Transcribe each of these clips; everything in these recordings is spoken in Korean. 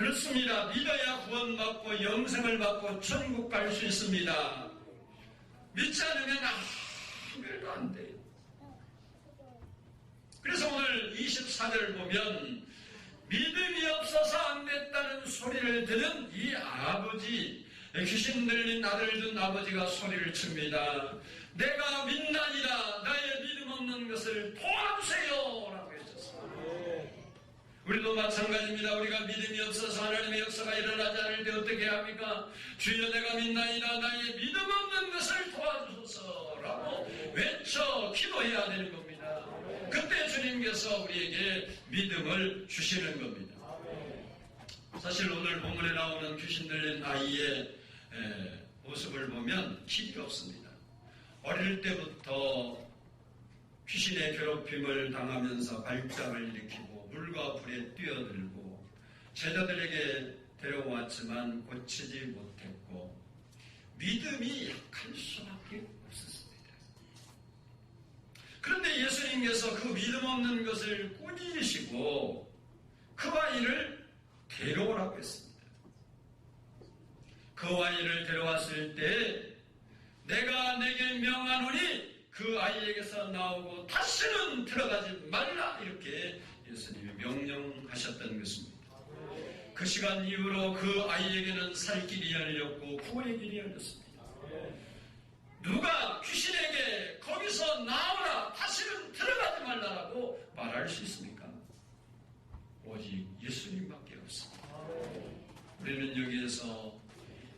그렇습니다. 믿어야 구원받고 영생을 받고 천국 갈 수 있습니다. 믿지 않으면 아무것도 안 돼요. 그래서 오늘 24절을 보면 믿음이 없어서 안 됐다는 소리를 들은 이 아버지, 귀신 들린 아들 둔 아버지가 소리를 칩니다. 내가 믿나이다. 나의 믿음 없는 것을 도와주세요 라고 했었습니다. 우리도 마찬가지입니다. 우리가 믿음이 없어서 하나님의 역사가 일어나지 않을 때 어떻게 합니까? 주여 내가 믿나이다. 나의 믿음 없는 것을 도와주소서 라고 외쳐 기도해야 되는 겁니다. 그때 주님께서 우리에게 믿음을 주시는 겁니다. 사실 오늘 본문에 나오는 귀신 들린 아이의 모습을 보면 길이가 없습니다. 어릴 때부터 귀신의 괴롭힘을 당하면서 발작을 일으키고 물과 불에 뛰어들고 제자들에게 데려왔지만 고치지 못했고 믿음이 약할 수밖에 없었습니다. 그런데 예수님께서 그 믿음 없는 것을 꾸짖으시고 그 아이를 데려오라고 했습니다. 그 아이를 데려왔을 때 내가 내게 명하노니 그 아이에게서 나오고 다시는 들어가지 말라 이렇게 예수님이 명령하셨던 것입니다. 그 시간 이후로 그 아이에게는 살 길이 열렸고 구원의 길이 열렸습니다. 누가 귀신에게 거기서 나오라 다시는 들어가지 말라라고 말할 수 있습니까? 오직 예수님밖에 없습니다. 우리는 여기에서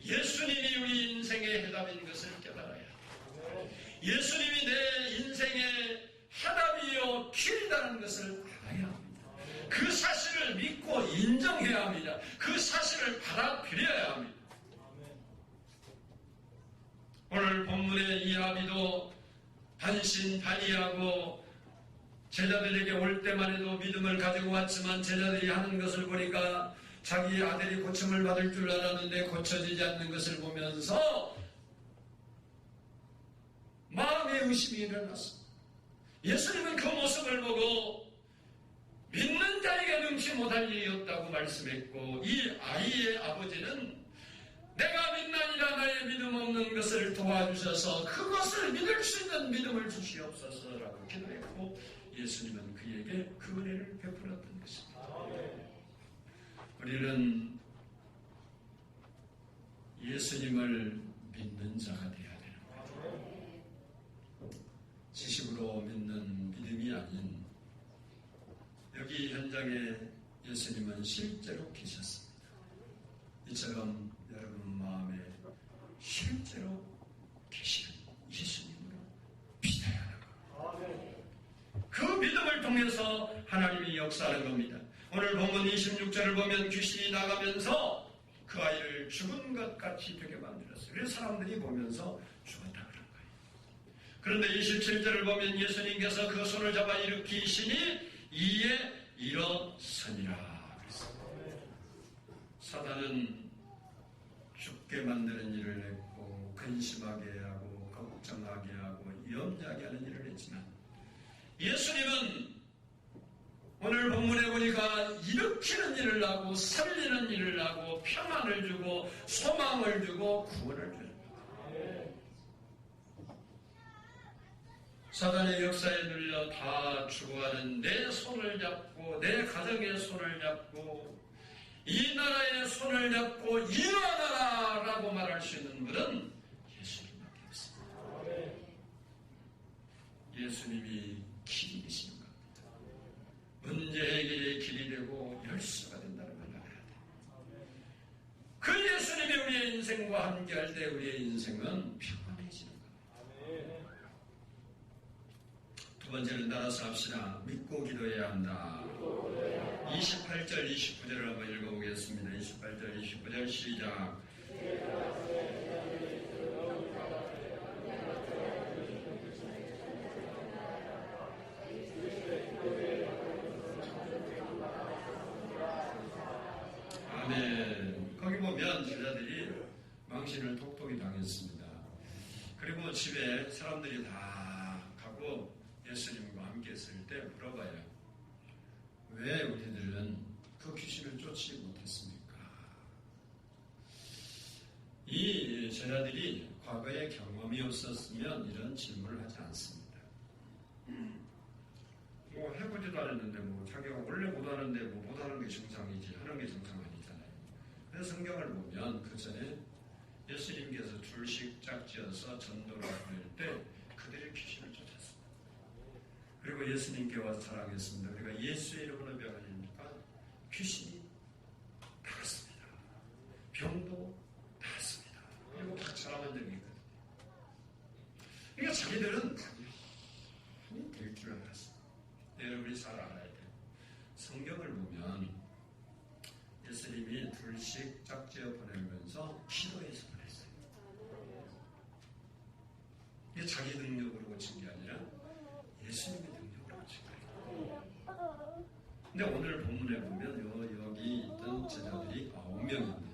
예수님이 우리 인생의 해답인 것을 깨달아야 합니다. 예수님이 내 인생의 해답이요 길이라는 것을 알아야 합니다. 그 사실을 믿고 인정해야 합니다. 그 사실을 받아들여야 합니다. 오늘 본문의 이 아비도 반신반의하고 제자들에게 올 때만 해도 믿음을 가지고 왔지만 제자들이 하는 것을 보니까 자기 아들이 고침을 받을 줄 알았는데 고쳐지지 않는 것을 보면서 마음의 의심이 일어났습니다. 예수님은 그 모습을 보고 믿는 자에게 능치 못할 일이 없다고 말씀했고 이 아이의 아버지는 내가 믿나니라 나의 믿음 없는 것을 도와주셔서 그것을 믿을 수 있는 믿음을 주시옵소서라고 기도했고 예수님은 그에게 그 은혜를 베풀었던 것입니다. 우리는 예수님을 믿는 자가 되어야 되는 거예요. 지식으로 믿는 믿음이 아닌 여기 현장에 예수님은 실제로 계셨습니다. 이처럼 여러분 마음에 실제로 계시는 예수님으로 믿어야 하는 거예요. 그 믿음을 통해서 하나님이 역사하는 겁니다. 오늘 본문 26절을 보면 귀신이 나가면서 그 아이를 죽은 것 같이 되게 만들었어요. 그래서 사람들이 보면서 죽었다 그런 거예요. 그런데 27절을 보면 예수님께서 그 손을 잡아 일으키시니 이에 일어서니라 그랬습니다. 사단은 죽게 만드는 일을 했고 근심하게 하고 걱정하게 하고 염려하게 하는 일을 했지만 예수님은 오늘 본문에 보니까 일으키는 일을 하고 살리는 일을 하고 평안을 주고 소망을 주고 구원을 줍니다. 사단의 역사에 눌려 다 죽어가는 내 손을 잡고 내 가정의 손을 잡고 이 나라의 손을 잡고 일어나라 라고 말할 수 있는 분은 예수님밖에 없습니다. 예수님이 길이 되시는 겁니다. 문제 해결의 길이 되고 열쇠가 된다는 걸 알아야 돼요. 그 예수님이 우리의 인생과 함께할 때 우리의 인생은 평안해지는 겁니다. 두 번째는 따라서 합시다. 믿고 기도해야 한다. 28절 29절을 한번 읽어보겠습니다. 28절 29절 시작. 아멘. 거기 보면 제자들이 망신을 톡톡히 당했습니다. 그리고 집에 사람들이 다 가고 예수님과 함께 있을 때 물어봐요. 왜 우리들은 그 귀신을 쫓지 못했습니까? 제자들이 과거에 경험이 없었으면 이런 질문을 하지 않습니다. 뭐 해보지도 않았는데 뭐 자기가 원래 못하는데 뭐 못하는 게 정상이지 하는 게 정상 아니잖아요. 그래서 성경을 보면 그 전에 예수님께서 둘씩 짝지어서 전도를 보낼 때 그들의 귀신을 쫓았습니다. 그리고 예수님께 와서 자랑했습니다. 우리가 예수의 이름으로 병하니까 귀신이 나갔습니다. 병도 나갔습니다. 그리고 다 자랑한 적이 있거든요. 그러니까 자기들은 많이 될 줄 알았어요. 여러분이 잘 알아야 돼요. 성경을 보면 예수님이 둘씩 짝지어 보내면서 기도해서 보냈어요. 이게 자기 능력으로 고친 게 아니라 예수님의 능력으로 고친 거예요. 근데 오늘 본문에 보면 여기 있던 제자들이 9명인데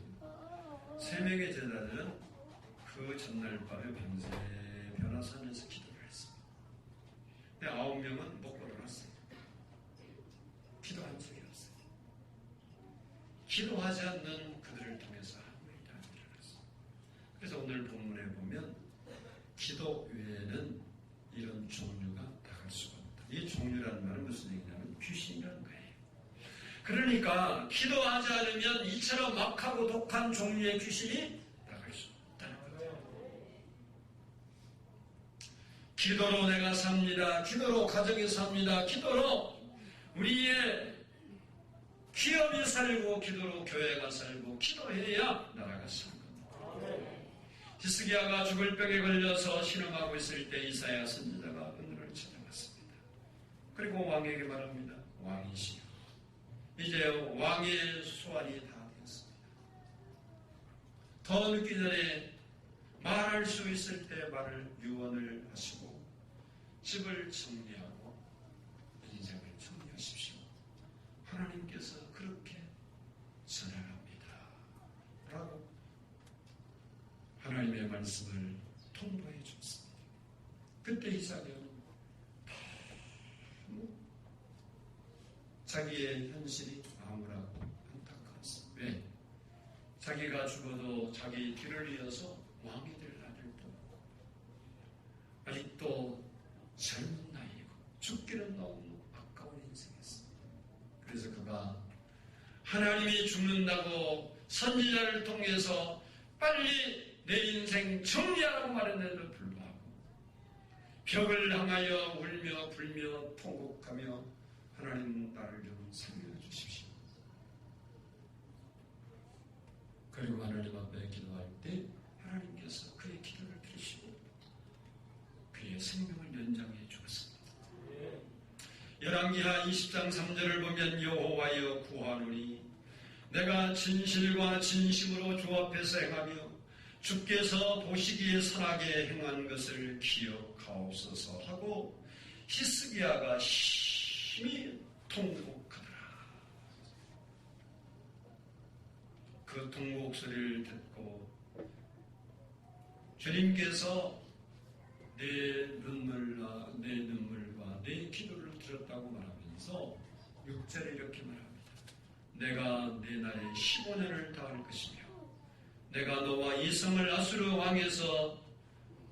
3명의 제자들은 그 전날 밤에 밤새 변화산에서 기도를 했습니다. 근데 9명은 먹고 놀았어요. 기도한 적이 없어요. 기도하지 않는 그들을 통해서 아무 일도 안 일어났어요. 그래서 오늘 본문에 보면 기도 외에는 이런 종류가 나갈 수가 없다. 이 종류라는 말은 무슨 얘기냐면 귀신이라는 거예요. 그러니까 기도하지 않으면 이처럼 막하고 독한 종류의 귀신이 나갈 수 없다는 거예요. 기도로 내가 삽니다. 기도로 가정이 삽니다. 기도로 우리의 기업이 살고 기도로 교회가 살고 기도해야 나라가 사는 겁니다. 히스기야가 죽을 병에 걸려서 신음하고 있을 때 이사야 선지자가 은혜를 찾아왔습니다. 그리고 왕에게 말합니다. 왕이시여 이제 왕의 소환이 다 되었습니다. 더 늦기 전에 말할 수 있을 때 말을 유언을 하시고 집을 정리하고 인생을 정리하십시오. 하나님께서 그렇게 전하랍니다. 라고 하나님의 말씀을 통보해 줬습니다. 그때 이사야는 자기의 현실이 암울하고 안타까웠습니다. 왜? 자기가 죽어도 자기 뒤를 이어서 왕이 될 아들도 아직도 젊은 나이고 죽기는 너무 아까운 인생이었습니다. 그래서 그가 하나님이 죽는다고 선지자를 통해서 빨리 내 인생 정리하라고 말했는데도 불구하고 벽을 향하여 울며 불며 통곡하며 하나님 나를 좀 살려주십시오. 그리고 하나님 앞에 기도할 때 하나님께서 그의 기도를 들으시고 그의 생명을 연장해 주었습니다. 열왕기하 20장 3절을 보면 여호와여 구하노니 내가 진실과 진심으로 주 앞에서 행하며 주께서 보시기에 선하게 행한 것을 기억하옵소서 하고 히스기야가 심히 통곡하더라. 그 통곡 소리를 듣고 주님께서 내 눈물과 내 기도를 들었다고 말하면서 6절에 이렇게 말합니다. 내가 내 날에 15년을 더할 것이며 내가 너와 이 성을 아수르 왕에서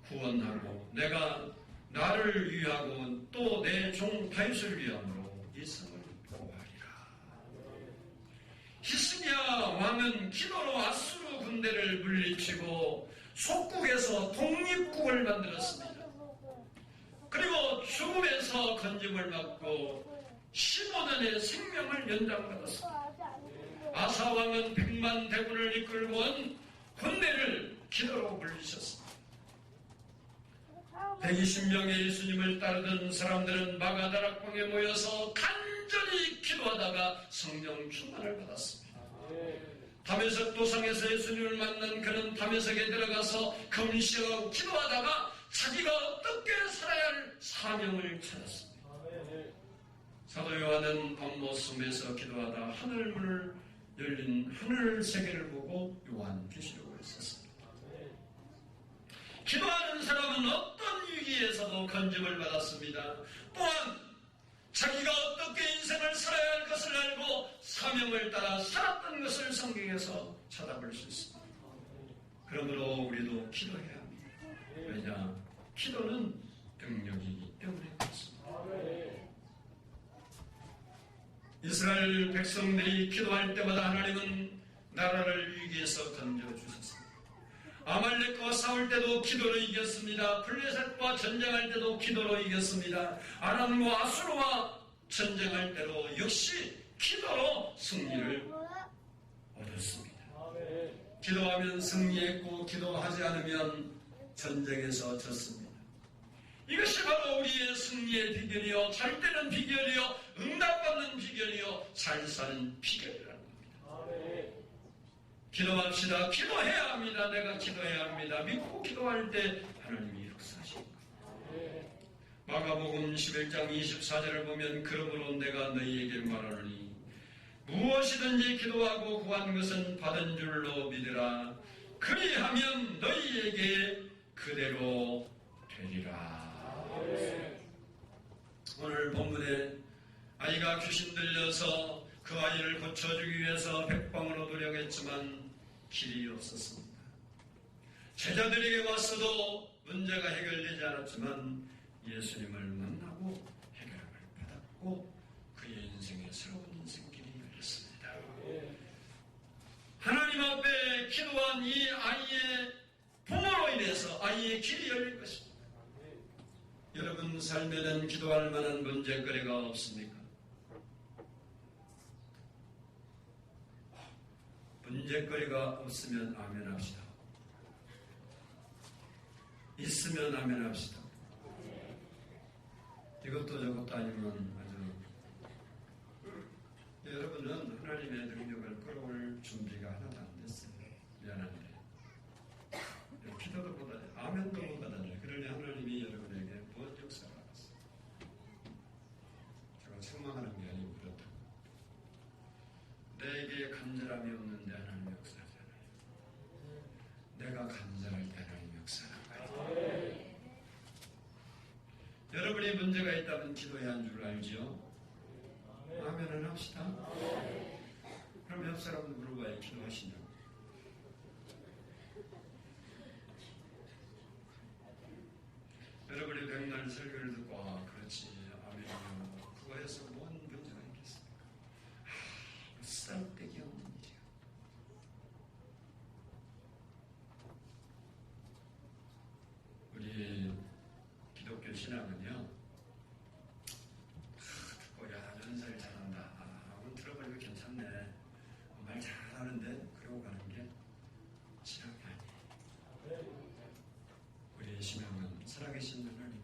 구원하고 내가 나를 위하고 또 내 종 다윗을 위함으로 이 성을 보호하리라. 히스기야 왕은 기도로 아수르 군대를 물리치고 속국에서 독립국을 만들었습니다. 그리고 죽음에서 건짐을 받고 15년의 생명을 연장받았습니다. 아사 왕은 100만 대군을 이끌고 온 군대를 기도로 물리쳤습니다. 120명의 예수님을 따르던 사람들은 마가다락방에 모여서 간절히 기도하다가 성령 충만을 받았습니다. 다메섹 도상에서 예수님을 만난 그는 다메섹에 들어가서 금식하고 기도하다가 자기가 어떻게 살아야 할 사명을 찾았습니다. 사도 요한은 밤모섬에서 기도하다 하늘문을 열린 하늘 세계를 보고 요한계시록을 썼습니다. 기도하는 사람은 어떤 위기에서도 건짐을 받았습니다. 또한 자기가 어떻게 인생을 살아야 할 것을 알고 사명을 따라 살았던 것을 성경에서 찾아볼 수 있습니다. 그러므로 우리도 기도해야 합니다. 왜냐? 기도는 능력이기 때문에 그렇습니다. 이스라엘 백성들이 기도할 때마다 하나님은 나라를 위기에서 건져주셨습니다. 아말렉과 싸울 때도 기도로 이겼습니다. 블레셋과 전쟁할 때도 기도로 이겼습니다. 아람과 아수르와 전쟁할 때도 역시 기도로 승리를 얻었습니다. 기도하면 승리했고 기도하지 않으면 전쟁에서 졌습니다. 이것이 바로 우리의 승리의 비결이요, 잘 되는 비결이요, 응답받는 비결이요, 잘 사는 비결이라는 겁니다. 기도합시다. 기도해야 합니다. 내가 기도해야 합니다. 믿고 기도할 때 하나님이 역사하십니다. 마가복음 11장 24절을 보면 그러므로 내가 너희에게 말하노니 무엇이든지 기도하고 구한 것은 받은 줄로 믿으라. 그리하면 너희에게 그대로 되리라. 오늘 본문에 아이가 귀신 들려서 그 아이를 고쳐주기 위해서 백방으로 노력했지만 길이 없었습니다. 제자들에게 왔어도 문제가 해결되지 않았지만 예수님을 만나고 해결을 받았고 그의 인생에 새로운 인생길이 열렸습니다. 하나님 앞에 기도한 이 아이의 부모로 인해서 아이의 길이 열린 것입니다. 여러분 삶에는 기도할 만한 문제거리가 없습니까? 문제거리가 없으면 아멘 합시다. 있으면 아멘 합시다. 이것도 저것도 아니면 아주 여러분은 하나님의 능력을 끌어올 준비가 하나도 안 됐어요. 미안한데 기도도 못하네, 아멘도 못하네. 그러니 하나님이 여러분에게 무엇 역사를 하겠어요? 제가 책망하는 게 아니고 그렇다고. 내게 간절함이 없는데 하나님 역사하잖아요. 내가 간절할 때 하나님 역사하는 여러분이 문제가 있다면 기도해야 하는 줄 알지요? 아멘을 합시다. 그럼 옆 사람도 물어봐요. 기도하시냐고. 여러분이 백날 설교를 듣고 그렇지 아멘이요. 그거 해서 뭔 문제가 있겠습니까? 쌀데기 없는 일이야. 우리 기독교 신앙은요, 듣고 야 연설 잘한다. 오늘 들어보니까 괜찮네. 말 잘하는데 그러고 가는 게 신앙이 아니에요. 우리의 신앙은 살아계신 하나님이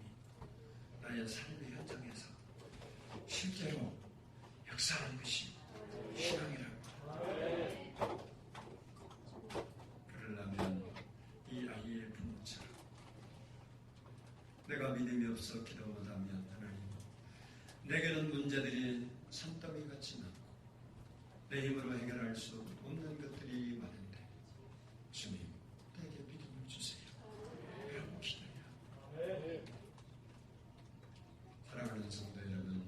나의 삶의 현장에서 실제로 역사하는 것이 신앙이라고. 그러려면 이 아이의 부모처럼 내가 믿음이 없어 기도 못하면 하나님, 내게는 문제들이 산더미 같지 않고 내 힘으로 해결할 수 없는 것들이 많은데 주님, 내게 믿음을 주세요. 라고 기도해요. 사랑하는 성도 여러분,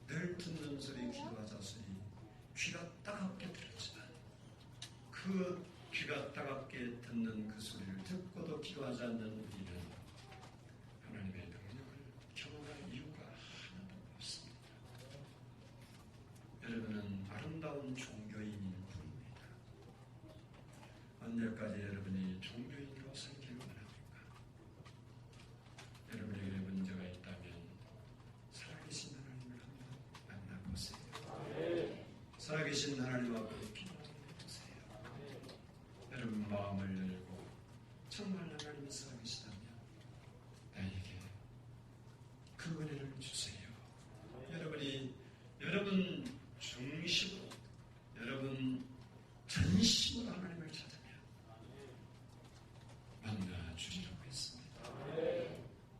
늘 듣는 소리 기도하자소니 귀가 따갑게 들었지만 그 귀가 따갑게 듣는 그 소리를 듣고도 기도하지 않는 우리는 하나님의 능력을 경험할 이유가 하나도 없습니다. 여러분은 아름다운 종교인인 분입니다. 언제까지 여러분이 종교인으로 살기를 원합니까? 여러분에게 문제가 있다면 살아계신 하나님을 한번 만나보세요. 살아계신 하나님 앞에 기도해보세요. 여러분 마음을 열고 정말 하나님이 살아계시다면 나에게 그 은혜를 주세요. 여러분 중심으로, 여러분 전심으로 하나님을 찾으면 만나주리라고 했습니다.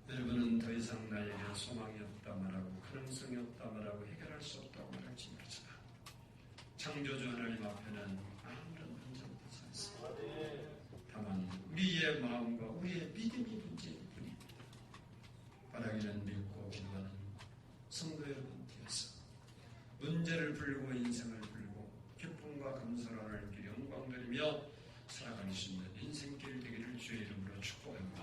여러분은 더 이상 나에게 소망이 없다 말하고 가능성이 없다 말하고 해결할 수 없다고 말할지 모르지만 창조주 하나님 앞에는 아무런 문제가 되지 않습니다. 다만 우리의 마음과 우리의 믿음이 문제일 뿐입니다. 바라기는 믿고 기도하는 성도 여러분 되어서 문제를 풀고 인생을 풀고 기쁨과 감사로 하나님께 영광 드리며 살아갈 수 있는 인생길 되기를 주의 이름으로 축복합니다.